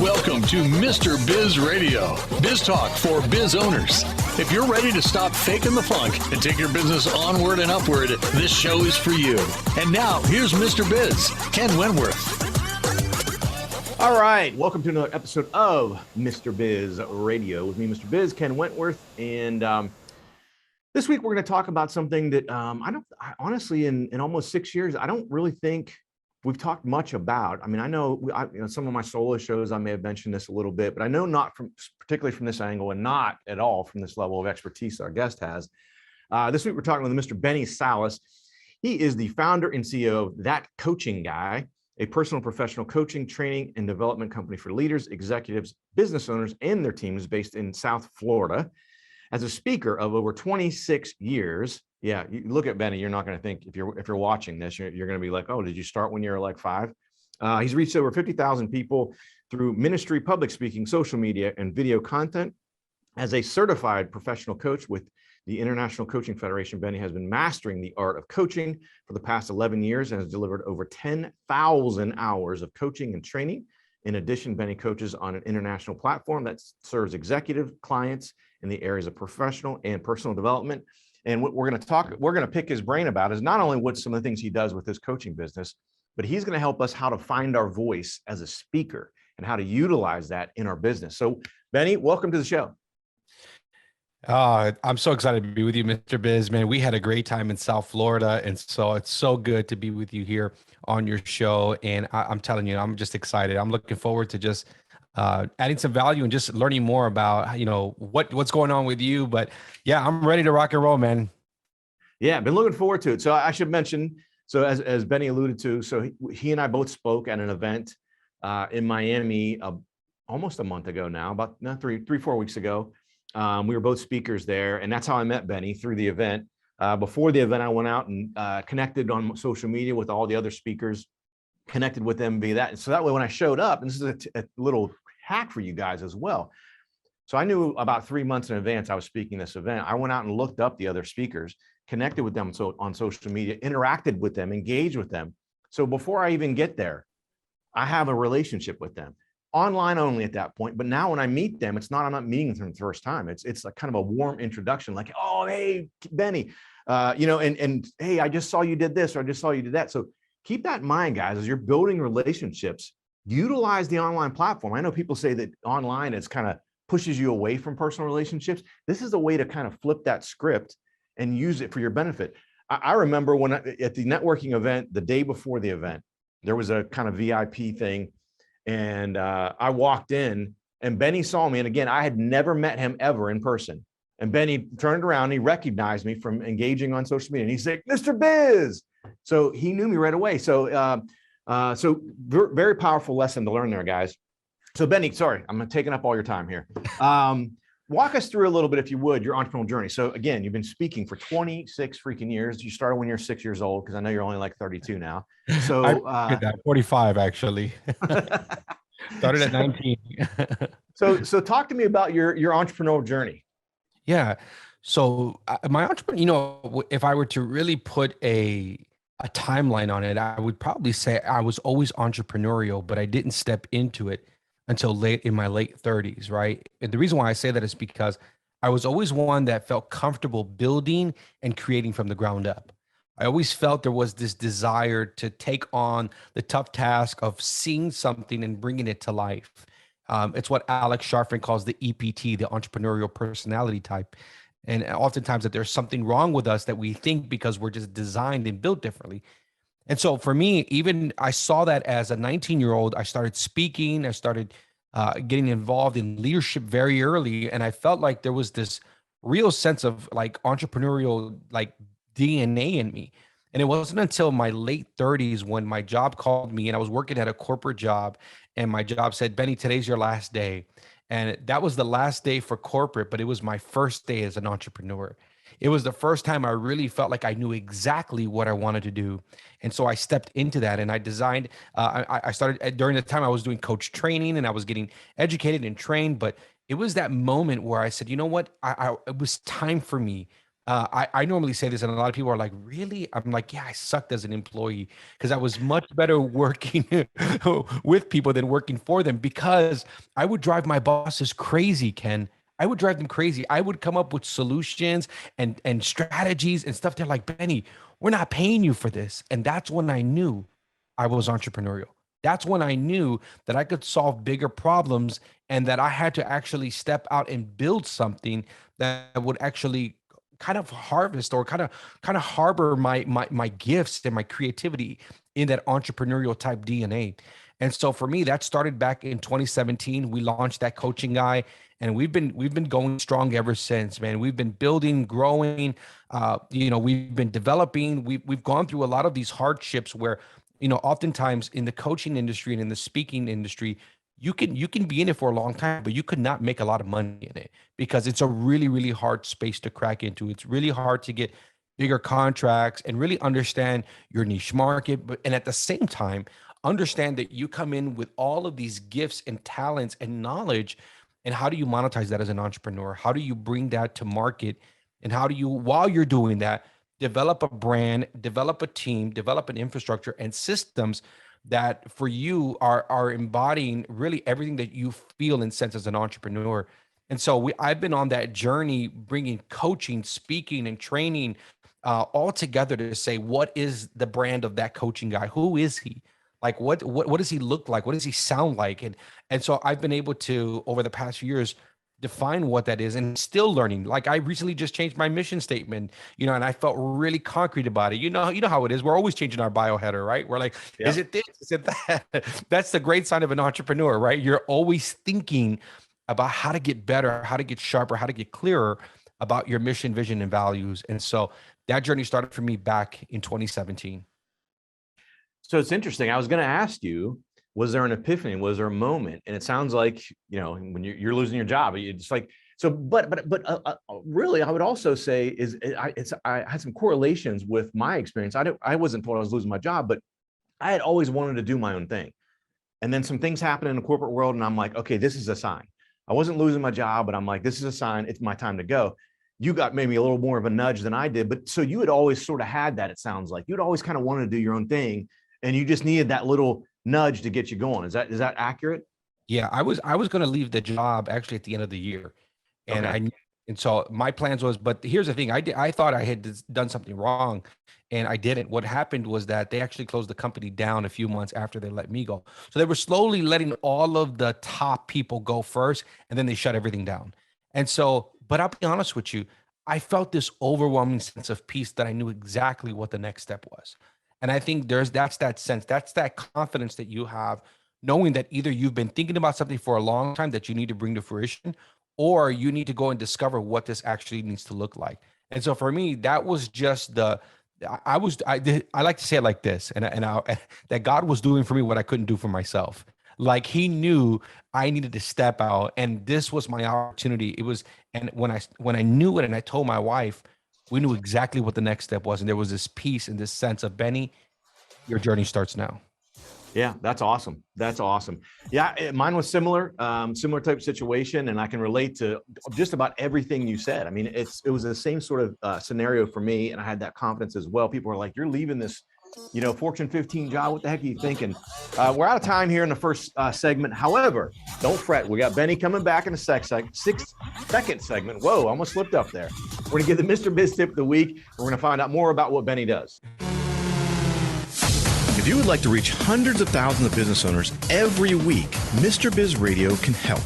Welcome to Mr. Biz Radio, biz talk for biz owners. If you're ready to stop faking the funk and take your business onward and upward, this show is for you. And now, here's Mr. Biz, Ken Wentworth. All right, welcome to another episode of Mr. Biz Radio with me, Mr. Biz, Ken Wentworth. And this week we're going to talk about something that I honestly, in almost 6 years, I don't really think we've talked much about. I mean, I know, some of my solo shows, I may have mentioned this a little bit, but I know not particularly from this angle and not at all from this level of expertise our guest has. This week, we're talking with Mr. Benny Salas. He is the founder and CEO of That Coaching Guy, a personal professional coaching, training, and development company for leaders, executives, business owners, and their teams based in South Florida. As a speaker of over 26 years, yeah, you look at Benny, you're not going to think, if you're watching this, you're going to be like, oh, did you start when you were like 5? He's reached over 50,000 people through ministry, public speaking, social media, and video content. As a certified professional coach with the International Coaching Federation, Benny has been mastering the art of coaching for the past 11 years and has delivered over 10,000 hours of coaching and training. In addition, Benny coaches on an international platform that serves executive clients in the areas of professional and personal development. And what we're going to pick his brain about is not only what some of the things he does with his coaching business, but he's going to help us how to find our voice as a speaker and how to utilize that in our business. So, Benny, welcome to the show. I'm so excited to be with you, Mr. Biz, man. We had a great time in South Florida. And so it's so good to be with you here on your show. And I'm telling you, I'm just excited. I'm looking forward to just adding some value and just learning more about, what's going on with you. But yeah, I'm ready to rock and roll, man. Yeah, I've been looking forward to it. So I should mention, so as Benny alluded to, so he and I both spoke at an event in Miami almost a month ago now, about 4 weeks ago. We were both speakers there, and that's how I met Benny, through the event. Before the event, I went out and connected on social media with all the other speakers, connected with them via that. And so that way, when I showed up, and this is a little hack for you guys as well. So I knew about 3 months in advance I was speaking this event. I went out and looked up the other speakers, connected with them on social media, interacted with them, engaged with them. So before I even get there, I have a relationship with them. Online only at that point, but now when I meet them, I'm not meeting them for the first time. It's like kind of a warm introduction, like, oh, hey, Benny, and hey, I just saw you did this, or I just saw you did that. So keep that in mind, guys, as you're building relationships. Utilize the online platform. I know people say that online is kind of pushes you away from personal relationships. This is a way to kind of flip that script and use it for your benefit. I remember when at the networking event, the day before the event, there was a kind of VIP thing. And I walked in and Benny saw me. And again, I had never met him ever in person. And Benny turned around, and he recognized me from engaging on social media. And he's like, Mr. Biz. So he knew me right away. So very powerful lesson to learn there, guys. So Benny, sorry, I'm taking up all your time here. Walk us through a little bit, if you would, your entrepreneurial journey. So again, you've been speaking for 26 freaking years. You started when you're 6 years old, because I know you're only like 32 now. So 45 actually. Started at 19. So talk to me about your entrepreneurial journey. Yeah. So my entrepreneur, if I were to really put a timeline on it, I would probably say I was always entrepreneurial, but I didn't step into it until my late 30s, right? And the reason why I say that is because I was always one that felt comfortable building and creating from the ground up. I always felt there was this desire to take on the tough task of seeing something and bringing it to life. It's what Alex Sharfin calls the EPT, the entrepreneurial personality type. And oftentimes that there's something wrong with us that we think because we're just designed and built differently. And so for me, even I saw that as a 19-year-old, I started speaking, I started getting involved in leadership very early. And I felt like there was this real sense of like entrepreneurial, like DNA in me. And it wasn't until my late 30s when my job called me, and I was working at a corporate job, and my job said, Benny, today's your last day. And that was the last day for corporate, but it was my first day as an entrepreneur. It was the first time I really felt like I knew exactly what I wanted to do. And so I stepped into that, and I designed, I started during the time I was doing coach training, and I was getting educated and trained. But it was that moment where I said, you know what, it was time for me I normally say this, and a lot of people are like, really? I'm like, yeah, I sucked as an employee because I was much better working with people than working for them, because I would drive my bosses crazy, Ken. I would drive them crazy. I would come up with solutions and strategies and stuff. They're like, Benny, we're not paying you for this. And that's when I knew I was entrepreneurial. That's when I knew that I could solve bigger problems and that I had to actually step out and build something that would actually kind of harvest or kind of harbor my gifts and my creativity in that entrepreneurial type DNA. And so for me, that started back in 2017. We launched that coaching guy, and we've been going strong ever since, man. We've been building, growing, we've been developing. We've gone through a lot of these hardships where, oftentimes in the coaching industry and in the speaking industry, you can be in it for a long time, but you could not make a lot of money in it because it's a really, really hard space to crack into. It's really hard to get bigger contracts and really understand your niche market. And at the same time, understand that you come in with all of these gifts and talents and knowledge. And how do you monetize that as an entrepreneur? How do you bring that to market? And how do you, while you're doing that, develop a brand, develop a team, develop an infrastructure and systems that for you are embodying really everything that you feel and sense as an entrepreneur. And so I've been on that journey, bringing coaching, speaking, and training all together to say, what is the brand of that coaching guy? Who is he? Like, what does he look like? What does he sound like? And so I've been able to, over the past few years, define what that is, and still learning. Like, I recently just changed my mission statement, and I felt really concrete about it. You know how it is. We're always changing our bio header, right? We're like, Yeah. Is it this? Is it that? That's the great sign of an entrepreneur, right? You're always thinking about how to get better, how to get sharper, how to get clearer about your mission, vision, and values. And so that journey started for me back in 2017. So it's interesting. I was going to ask you, was there an epiphany? Was there a moment? And it sounds like, when you're losing your job, it's like, so, but really, I would also say I had some correlations with my experience. I wasn't told I was losing my job, but I had always wanted to do my own thing. And then some things happened in the corporate world, and I'm like, okay, this is a sign. I wasn't losing my job, but I'm like, this is a sign. It's my time to go. You got maybe a little more of a nudge than I did, but so you had always sort of had that. It sounds like you'd always kind of wanted to do your own thing, and you just needed that little nudge to get you going. Is that accurate? Yeah, I was going to leave the job actually at the end of the year, and Okay. and so my plans was, but here's the thing, I thought I had done something wrong, and I didn't. What happened was that they actually closed the company down a few months after they let me go. So they were slowly letting all of the top people go first, and then they shut everything down. And so, but I'll be honest with you, I felt this overwhelming sense of peace that I knew exactly what the next step was. And I think that's that sense, that's that confidence that you have, knowing that either you've been thinking about something for a long time that you need to bring to fruition, or you need to go and discover what this actually needs to look like. And so for me, that was just I like to say it like this, that God was doing for me what I couldn't do for myself. Like, he knew I needed to step out, and this was my opportunity. It was, and when I knew it, and I told my wife, we knew exactly what the next step was. And there was this peace and this sense of, Benny, your journey starts now. Yeah, that's awesome. That's awesome. Yeah, mine was similar type of situation, and I can relate to just about everything you said. I mean, it was the same sort of scenario for me, and I had that confidence as well. People are like, "You're leaving this, Fortune 15 job. What the heck are you thinking?" We're out of time here in the first segment. However, don't fret. We got Benny coming back in the second segment. Whoa, almost slipped up there. We're gonna give the Mr. Biz tip of the week. We're gonna find out more about what Benny does. If you would like to reach hundreds of thousands of business owners every week, Mr. Biz Radio can help.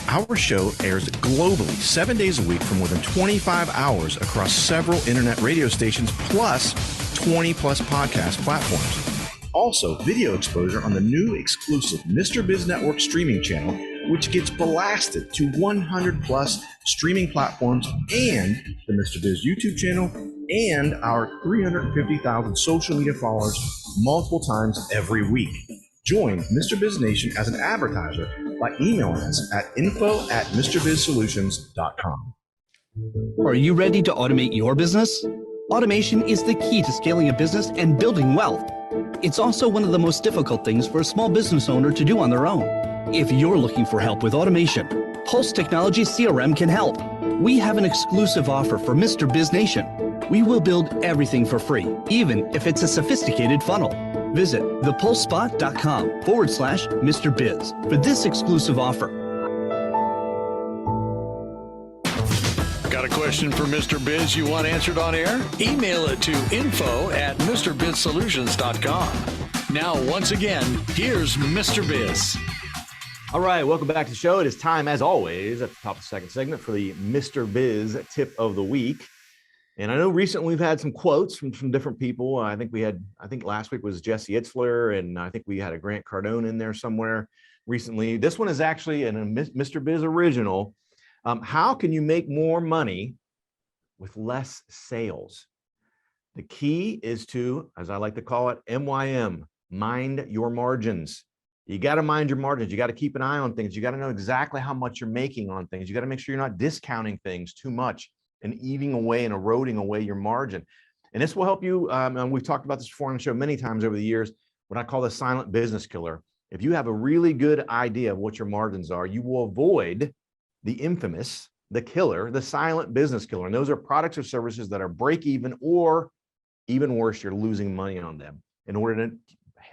Our show airs globally 7 days a week for more than 25 hours across several internet radio stations, plus 20 plus podcast platforms. Also, video exposure on the new exclusive Mr. Biz Network streaming channel, which gets blasted to 100 plus streaming platforms, and the Mr. Biz YouTube channel, and our 350,000 social media followers multiple times every week. Join Mr. Biz Nation as an advertiser by emailing us at info@MrBizSolutions.com. Are you ready to automate your business? Automation is the key to scaling a business and building wealth. It's also one of the most difficult things for a small business owner to do on their own. If you're looking for help with automation, Pulse Technology CRM can help. We have an exclusive offer for Mr. Biz Nation. We will build everything for free, even if it's a sophisticated funnel. Visit thepulsespot.com/Mr. Biz for this exclusive offer. Got a question for Mr. Biz you want answered on air? Email it to info@MrBizSolutions.com. Now, once again, here's Mr. Biz. All right, welcome back to the show. It is time, as always, at the top of the second segment for the Mr. Biz tip of the week. And I know recently we've had some quotes from different people. I think last week was Jesse Itzler, and I think we had a Grant Cardone in there somewhere recently. This one is actually a Mr. Biz original. How can you make more money with less sales? The key is to, as I like to call it, MYM, mind your margins. You got to mind your margins. You got to keep an eye on things. You got to know exactly how much you're making on things. You got to make sure you're not discounting things too much and eating away and eroding away your margin. And this will help you. And we've talked about this before on the show many times over the years, what I call the silent business killer. If you have a really good idea of what your margins are, you will avoid the infamous, the killer, the silent business killer. And those are products or services that are break even, or even worse, you're losing money on them. In order to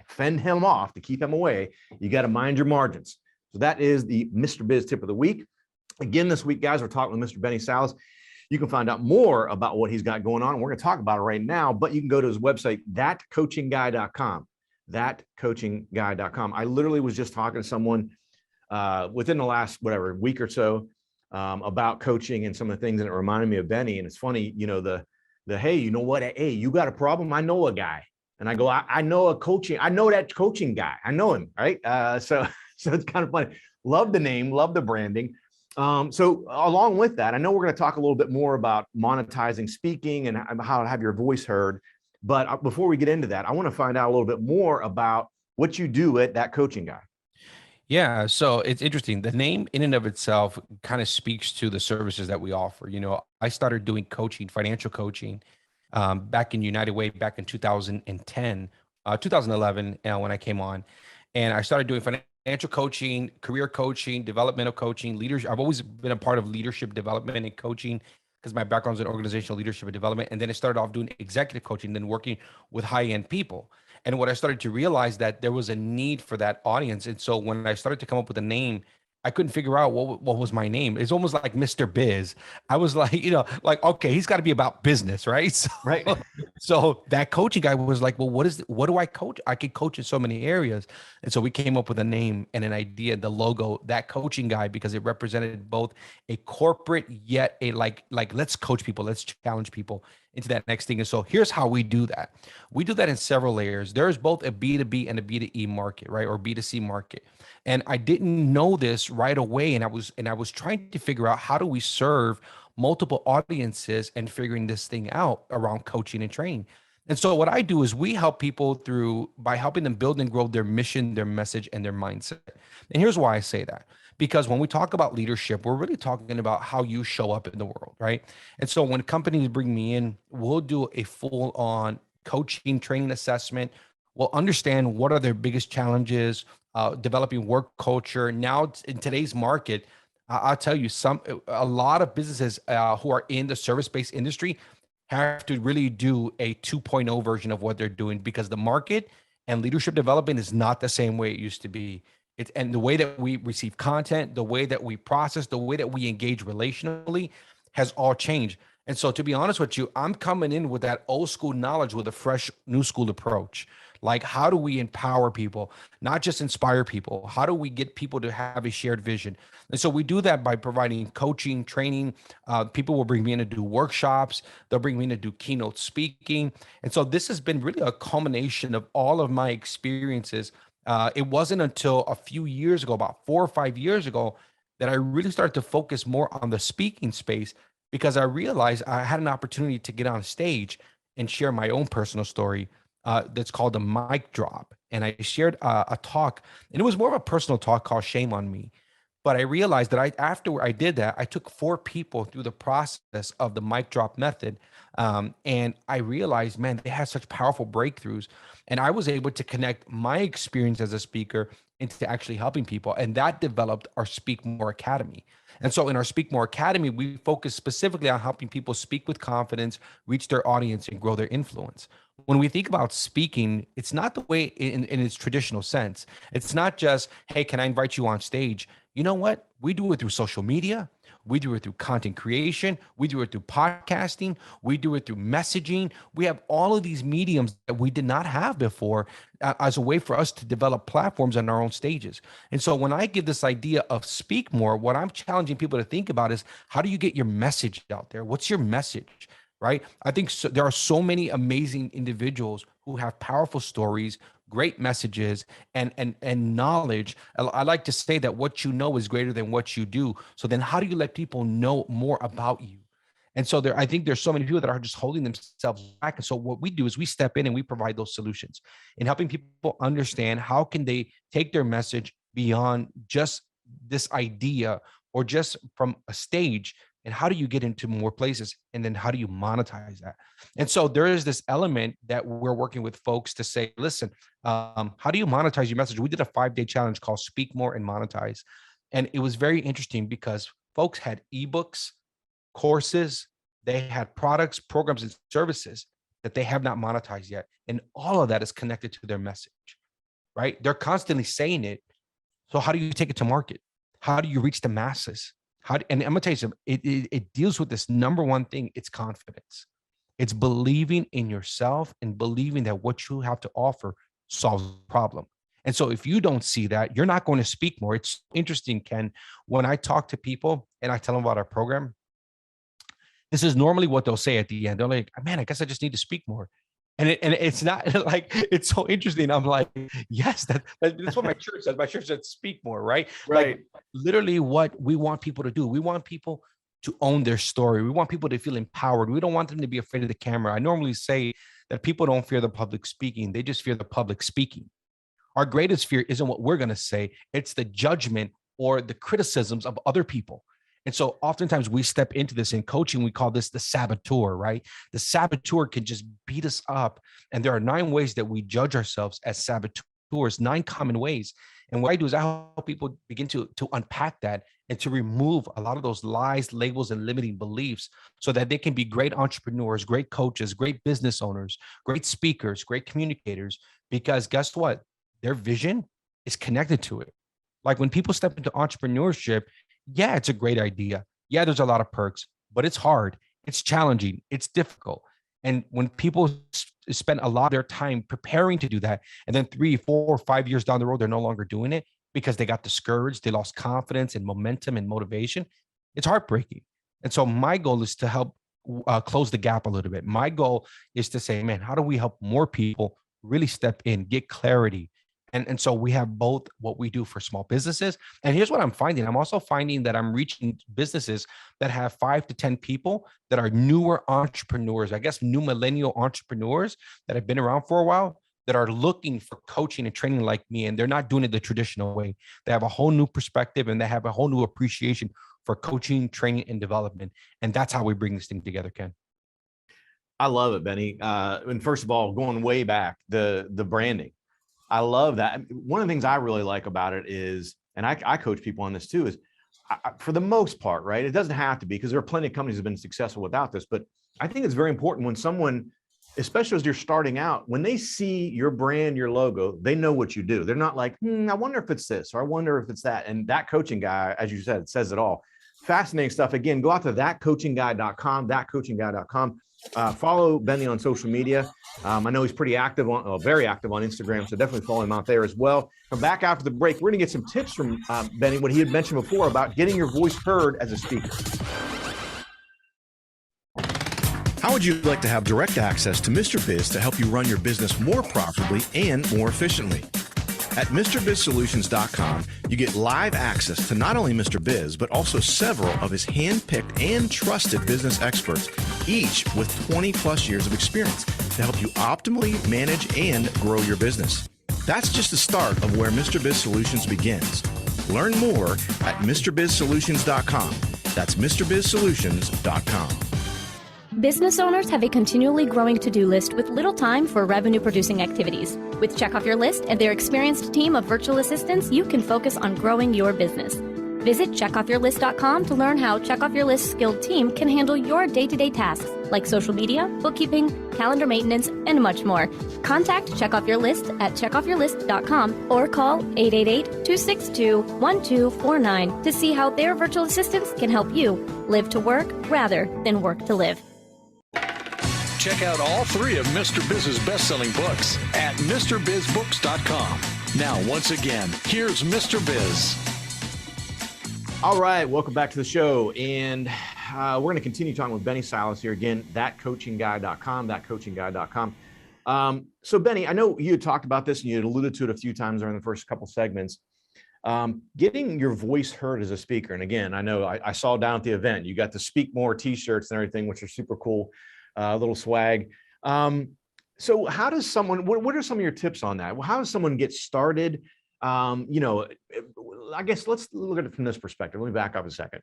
fend him off, to keep him away, you got to mind your margins. So that is the Mr. Biz tip of the week. Again, this week, guys, we're talking with Mr. Benny Salas. You can find out more about what he's got going on. We're going to talk about it right now, but you can go to his website, thatcoachingguy.com, thatcoachingguy.com. I literally was just talking to someone within the last, week or so about coaching and some of the things, and it reminded me of Benny. And it's funny, hey, you know what? Hey, you got a problem? I know a guy. And I go, I know that coaching guy. I know him, right? So it's kind of funny. Love the name, love the branding. So along with that, I know we're going to talk a little bit more about monetizing speaking and how to have your voice heard. But before we get into that, I want to find out a little bit more about what you do at That Coaching Guy. Yeah, so it's interesting. The name in and of itself kind of speaks to the services that we offer. I started doing coaching, financial coaching, back in United Way back in 2010, 2011, when I came on. And I started doing financial coaching, career coaching, developmental coaching, leadership. I've always been a part of leadership development and coaching because my background is in organizational leadership and development. And then I started off doing executive coaching, then working with high-end people. And what I started to realize that there was a need for that audience. And so when I started to come up with a name, I couldn't figure out what was my name. It's almost like Mr. Biz. I was like, okay, he's got to be about business, right? So, right. So that coaching guy was like, well, what do I coach? I could coach in so many areas. And so we came up with a name and an idea, the logo, That Coaching Guy, because it represented both a corporate, yet a like let's coach people, let's challenge people into that next thing. And so here's how we do that. We do that in several layers. There's both a B2B and a B2E market, right? Or B2C market. And I didn't know this right away. And I was trying to figure out, how do we serve multiple audiences and figuring this thing out around coaching and training. And so what I do is we help people by helping them build and grow their mission, their message, and their mindset. And here's why I say that. Because when we talk about leadership, we're really talking about how you show up in the world, right? And so when companies bring me in, we'll do a full-on coaching, training assessment. We'll understand what are their biggest challenges, developing work culture. Now in today's market, I'll tell you, a lot of businesses who are in the service-based industry have to really do a 2.0 version of what they're doing, because the market and leadership development is not the same way it used to be. And the way that we receive content, the way that we process, the way that we engage relationally has all changed. And so, to be honest with you, I'm coming in with that old school knowledge with a fresh new school approach. Like, how do we empower people, not just inspire people? How do we get people to have a shared vision? And so we do that by providing coaching, training. People will bring me in to do workshops. They'll bring me in to do keynote speaking. And so this has been really a culmination of all of my experiences. It wasn't until a few years ago, about 4 or 5 years ago, that I really started to focus more on the speaking space, because I realized I had an opportunity to get on stage and share my own personal story. That's called a mic drop. And I shared a talk, and it was more of a personal talk called Shame on Me. But I realized that after I did that, I took 4 people through the process of the mic drop method. And I realized, man, they had such powerful breakthroughs. And I was able to connect my experience as a speaker into actually helping people. And that developed our Speak More Academy. And so in our Speak More Academy, we focus specifically on helping people speak with confidence, reach their audience, and grow their influence. When we think about speaking, it's not the way in its traditional sense. It's not just, hey, can I invite you on stage? You know what? We do it through social media. We do it through content creation. We do it through podcasting. We do it through messaging. We have all of these mediums that we did not have before as a way for us to develop platforms on our own stages. And so when I give this idea of speak more, what I'm challenging people to think about is, how do you get your message out there? What's your message? Right? I think there are so many amazing individuals who have powerful stories, great messages, and knowledge. I like to say that what you know is greater than what you do. So then how do you let people know more about you? And so I think there's so many people that are just holding themselves back. And so what we do is we step in and we provide those solutions in helping people understand how can they take their message beyond just this idea or just from a stage, and how do you get into more places, and then how do you monetize that? And so there is this element that we're working with folks to say, listen, how do you monetize your message? We did a 5-day challenge called Speak More and Monetize. And it was very interesting because folks had ebooks, courses, they had products, programs, and services that they have not monetized yet. And all of that is connected to their message, right? They're constantly saying it. So how do you take it to market? How do you reach the masses? And I'm gonna tell you something, it deals with this number one thing, it's confidence. It's believing in yourself and believing that what you have to offer solves the problem. And so if you don't see that, you're not going to speak more. It's interesting, Ken, when I talk to people and I tell them about our program, this is normally what they'll say at the end. They're like, man, I guess I just need to speak more. And it's not like, it's so interesting. I'm like, yes, that's what my church says. My church says speak more, right? Right. Like literally what we want people to do. We want people to own their story. We want people to feel empowered. We don't want them to be afraid of the camera. I normally say that people don't fear the public speaking. They just fear the public speaking. Our greatest fear isn't what we're going to say. It's the judgment or the criticisms of other people. And so oftentimes we step into this in coaching, we call this the saboteur, right? The saboteur can just beat us up. And there are 9 ways that we judge ourselves as saboteurs, 9 common ways. And what I do is I help people begin to unpack that and to remove a lot of those lies, labels, and limiting beliefs so that they can be great entrepreneurs, great coaches, great business owners, great speakers, great communicators, because guess what? Their vision is connected to it. Like when people step into entrepreneurship, yeah, it's a great idea. Yeah, there's a lot of perks, but it's hard. It's challenging. It's difficult. And when people spend a lot of their time preparing to do that, and then 3, 4, 5 years down the road, they're no longer doing it because they got discouraged, they lost confidence and momentum and motivation, it's heartbreaking. And so my goal is to help close the gap a little bit. My goal is to say, man, how do we help more people really step in, get clarity? And so we have both what we do for small businesses. And here's what I'm finding. I'm also finding that I'm reaching businesses that have 5 to 10 people that are newer entrepreneurs, I guess new millennial entrepreneurs that have been around for a while, that are looking for coaching and training like me. And they're not doing it the traditional way. They have a whole new perspective and they have a whole new appreciation for coaching, training, and development. And that's how we bring this thing together, Ken. I love it, Benny. And first of all, going way back, the branding. I love that. One of the things I really like about it is, and I coach people on this too, is for the most part, right? It doesn't have to be, because there are plenty of companies that have been successful without this, but I think it's very important when someone, especially as you're starting out, when they see your brand, your logo, they know what you do. They're not like, I wonder if it's this, or I wonder if it's that. And that coaching guy, as you said, says it all. Fascinating stuff. Again, go out to thatcoachingguy.com, thatcoachingguy.com. Follow Benny on social media. I know he's pretty active very active on Instagram, so definitely follow him out there as well. Come back after the break. We're going to get some tips from Benny, what he had mentioned before about getting your voice heard as a speaker. How would you like to have direct access to Mr. Biz to help you run your business more profitably and more efficiently? At MrBizSolutions.com, you get live access to not only Mr. Biz, but also several of his hand-picked and trusted business experts, each with 20 plus years of experience to help you optimally manage and grow your business. That's just the start of where Mr. Biz Solutions begins. Learn more at MrBizSolutions.com. That's MrBizSolutions.com. Business owners have a continually growing to-do list with little time for revenue-producing activities. With Check Off Your List and their experienced team of virtual assistants, you can focus on growing your business. Visit checkoffyourlist.com to learn how Check Off Your List's skilled team can handle your day-to-day tasks like social media, bookkeeping, calendar maintenance, and much more. Contact Check Off Your List at checkoffyourlist.com or call 888-262-1249 to see how their virtual assistants can help you live to work rather than work to live. Check out all three of Mr. Biz's best-selling books at MrBizBooks.com. Now, once again, here's Mr. Biz. All right, welcome back to the show. And we're going to continue talking with Benny Salas here. Again, thatcoachingguy.com. So Benny, I know you had talked about this and you had alluded to it a few times during the first couple segments. Getting your voice heard as a speaker. And again, I know I saw down at the event, you got the Speak More t-shirts and everything, which are super cool, little swag. So how does someone, what are some of your tips on that? Well, how does someone get started? I guess let's look at it from this perspective. Let me back up a second.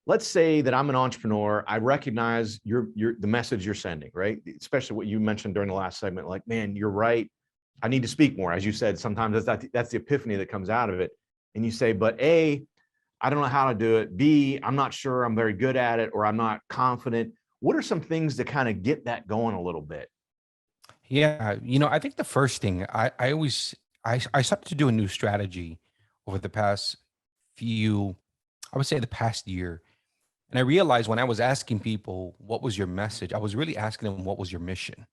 Let's say that I'm an entrepreneur. I recognize the message you're sending, right? Especially what you mentioned during the last segment, like, man, you're right. I need to speak more. As you said, sometimes that's the epiphany that comes out of it. And you say, but A, I don't know how to do it. B, I'm not sure I'm very good at it, or I'm not confident. What are some things to kind of get that going a little bit? Yeah, I think the first thing I started to do a new strategy over the past the past year. And I realized when I was asking people, what was your message? I was really asking them, what was your mission?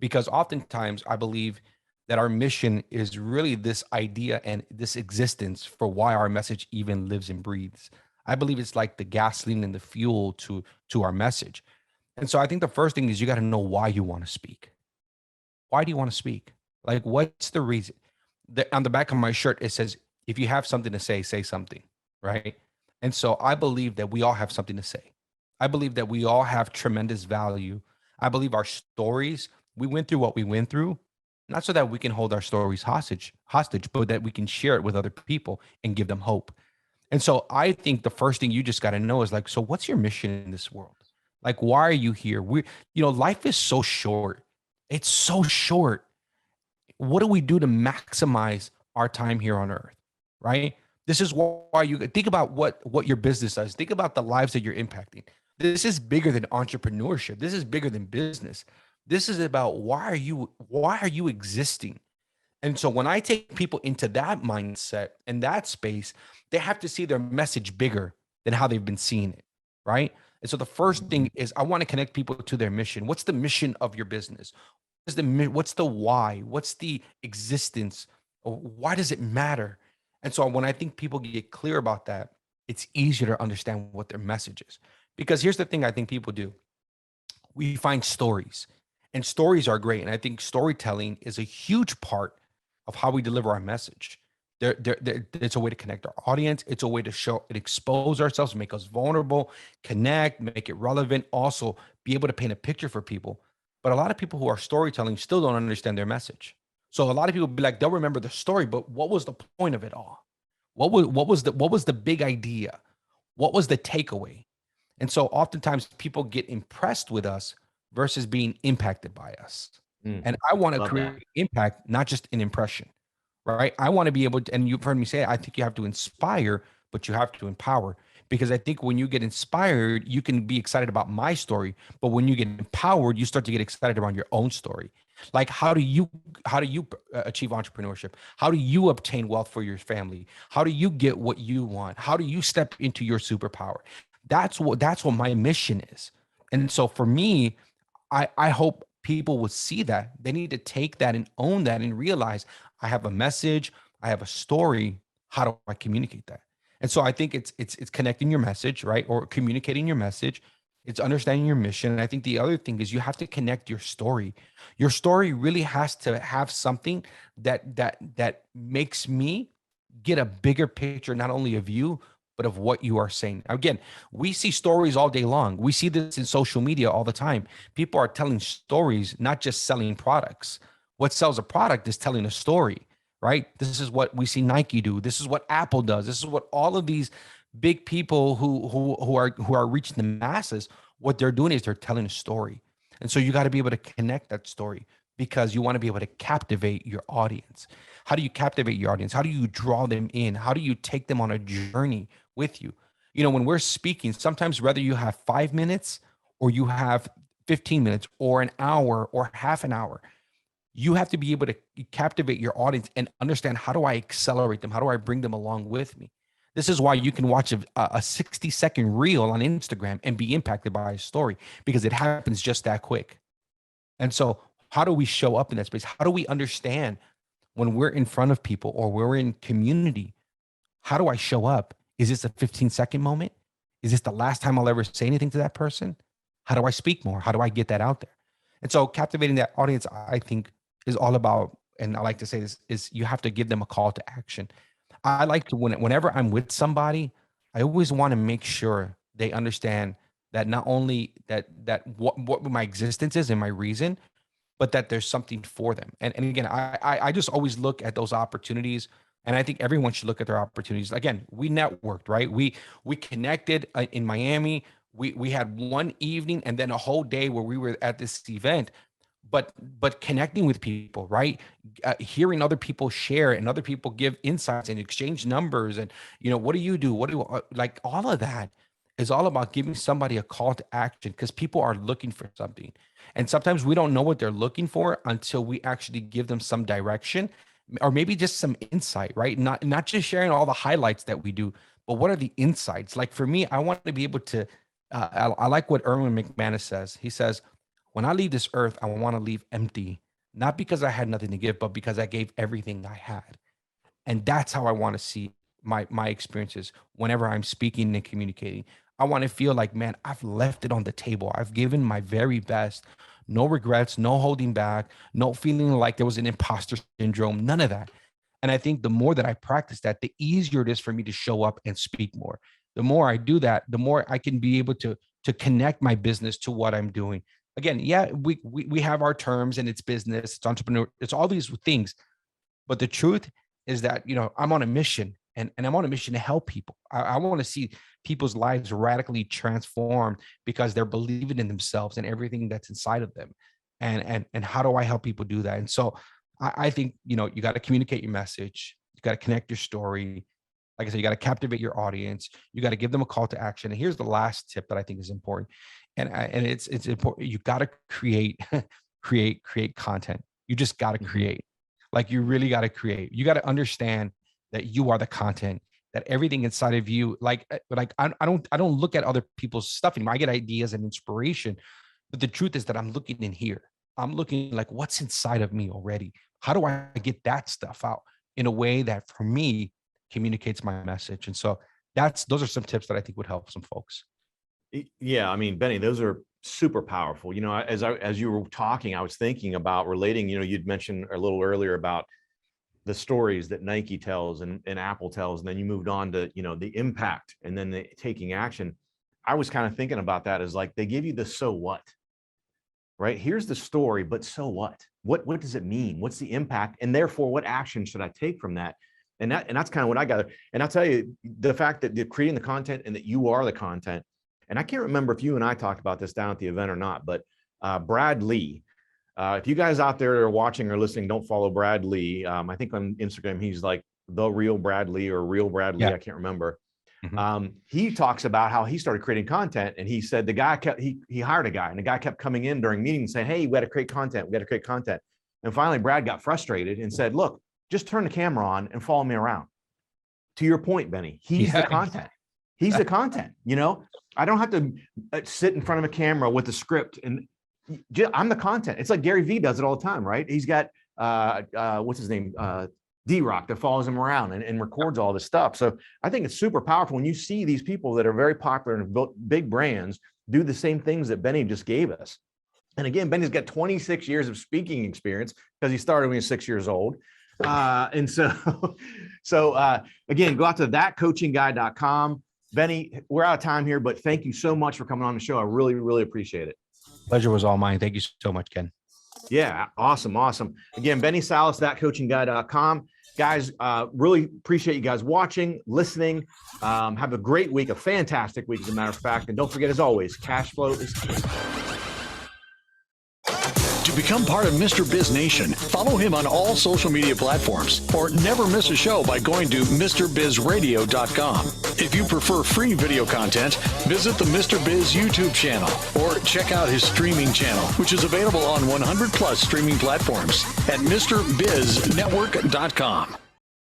Because oftentimes I believe that our mission is really this idea and this existence for why our message even lives and breathes. I believe it's like the gasoline and the fuel to our message. And so I think the first thing is you got to know why you want to speak. Why do you want to speak? Like, what's the reason? On the back of my shirt, it says, if you have something to say, say something, right? And so I believe that we all have something to say. I believe that we all have tremendous value. I believe our stories, we went through what we went through, not so that we can hold our stories hostage, but that we can share it with other people and give them hope. And so I think the first thing you just got to know is like, so what's your mission in this world? Like, why are you here? Life is so short. It's so short. What do we do to maximize our time here on earth, right? This is why you think about what your business does. Think about the lives that you're impacting. This is bigger than entrepreneurship. This is bigger than business. This is about why are you existing? And so when I take people into that mindset and that space, they have to see their message bigger than how they've been seeing it, right? And so the first thing is I want to connect people to their mission. What's the mission of your business? What's the why? What's the existence? Or why does it matter? And so when I think people get clear about that, it's easier to understand what their message is. Because here's the thing I think people do. We find stories, and stories are great. And I think storytelling is a huge part of how we deliver our message. It's a way to connect our audience. It's a way to show and expose ourselves, make us vulnerable, connect, make it relevant, also be able to paint a picture for people. But a lot of people who are storytelling still don't understand their message. So a lot of people be like, they'll remember the story, but what was the point of it all? What was the big idea? What was the takeaway? And so oftentimes people get impressed with us versus being impacted by us. And I want to create impact, not just an impression, right? I want to be able to, and you've heard me say, I think you have to inspire, but you have to empower. Because I think when you get inspired, you can be excited about my story, but when you get empowered, you start to get excited around your own story. Like, how do you achieve entrepreneurship? How do you obtain wealth for your family? How do you get what you want? How do you step into your superpower? That's what my mission is. And so for me, I hope people would see that. They need to take that and own that and realize I have a message, I have a story. How do I communicate that? And so I think it's connecting your message, right? Or communicating your message. It's understanding your mission. And I think the other thing is you have to connect your story. Your story really has to have something that makes me get a bigger picture, not only of you, but of what you are saying. Again, we see stories all day long. We see this in social media all the time. People are telling stories, not just selling products. What sells a product is telling a story, right? This is what we see Nike do. This is what Apple does. This is what all of these big people who are reaching the masses, what they're doing is they're telling a story. And so you got to be able to connect that story because you want to be able to captivate your audience. How do you captivate your audience? How do you draw them in? How do you take them on a journey with you? You know, when we're speaking, sometimes whether you have 5 minutes or you have 15 minutes or an hour or half an hour, you have to be able to captivate your audience and understand, how do I accelerate them? How do I bring them along with me? This is why you can watch a 60-second reel on Instagram and be impacted by a story, because it happens just that quick. And so how do we show up in that space? How do we understand when we're in front of people or we're in community? How do I show up? Is this a 15-second moment? Is this the last time I'll ever say anything to that person? How do I speak more? How do I get that out there? And so captivating that audience, I think, is all about, and I like to say this, is you have to give them a call to action. I like to, whenever I'm with somebody, I always want to make sure they understand that not only that what my existence is and my reason, but that there's something for them. And again, I just always look at those opportunities, and I think everyone should look at their opportunities. Again, we networked, right? We connected in Miami. We had one evening and then a whole day where we were at this event, but connecting with people, right? Hearing other people share and other people give insights and exchange numbers, and what do you do? What do like all of that is all about giving somebody a call to action, because people are looking for something, and sometimes we don't know what they're looking for until we actually give them some direction, or maybe just some insight, right? Not just sharing all the highlights that we do, but what are the insights? Like for me, I want to be able to. I like what Erwin McManus says. He says, when I leave this earth, I want to leave empty, not because I had nothing to give, but because I gave everything I had. And that's how I want to see my experiences whenever I'm speaking and communicating. I want to feel like, man, I've left it on the table. I've given my very best. No regrets, no holding back, no feeling like there was an imposter syndrome, none of that. And I think the more that I practice that, the easier it is for me to show up and speak more. The more I do that, the more I can be able to connect my business to what I'm doing. Again, yeah, we have our terms, and it's business, it's entrepreneur, it's all these things. But the truth is that, I'm on a mission, and I'm on a mission to help people. I want to see people's lives radically transformed because they're believing in themselves and everything that's inside of them. And how do I help people do that? And so I think, you got to communicate your message. You got to connect your story. Like I said, you got to captivate your audience. You got to give them a call to action. And here's the last tip that I think is important. And it's important. You got to create content. You just got to create. Like you really got to create. You got to understand that you are the content. That everything inside of you, like I don't look at other people's stuff anymore. I get ideas and inspiration, but the truth is that I'm looking in here. I'm looking like, what's inside of me already. How do I get that stuff out in a way that for me communicates my message? And so those are some tips that I think would help some folks. Yeah, I mean, Benny, those are super powerful. As you were talking, I was thinking about relating. You'd mentioned a little earlier about the stories that Nike tells and Apple tells, and then you moved on to the impact and then the taking action. I was kind of thinking about that as like they give you the so what, right? Here's the story, but so what? What does it mean? What's the impact? And therefore, what action should I take from that? And that's kind of what I gather. And I'll tell you, the fact that you're creating the content and that you are the content. And I can't remember if you and I talked about this down at the event or not, but Brad Lee, if you guys out there are watching or listening, don't follow Brad Lee. I think on Instagram, he's like the real Brad Lee or real Brad Lee. Yeah. I can't remember. Mm-hmm. He talks about how he started creating content, and he said the guy he hired a guy, and the guy kept coming in during meetings saying, hey, we got to create content. We got to create content. And finally, Brad got frustrated and said, look, just turn the camera on and follow me around. To your point, Benny, he's the content. He's the content. I don't have to sit in front of a camera with a script, and I'm the content. It's like Gary Vee does it all the time, right? He's got what's his name, D-Rock, that follows him around and records all this stuff. So I think it's super powerful when you see these people that are very popular and built big brands do the same things that Benny just gave us. And again, Benny's got 26 years of speaking experience because he started when he was 6 years old. And so again, go out to thatcoachingguy.com. Benny, we're out of time here, but thank you so much for coming on the show. I really, really appreciate it. Pleasure was all mine. Thank you so much, Ken. Yeah, awesome. Again, Benny Salas, thatcoachingguy.com. Guys, really appreciate you guys watching, listening. Have a great week, a fantastic week, as a matter of fact. And don't forget, as always, cash flow is king. To become part of Mr. Biz Nation, follow him on all social media platforms or never miss a show by going to MrBizRadio.com. If you prefer free video content, visit the Mr. Biz YouTube channel or check out his streaming channel, which is available on 100 plus streaming platforms at MrBizNetwork.com.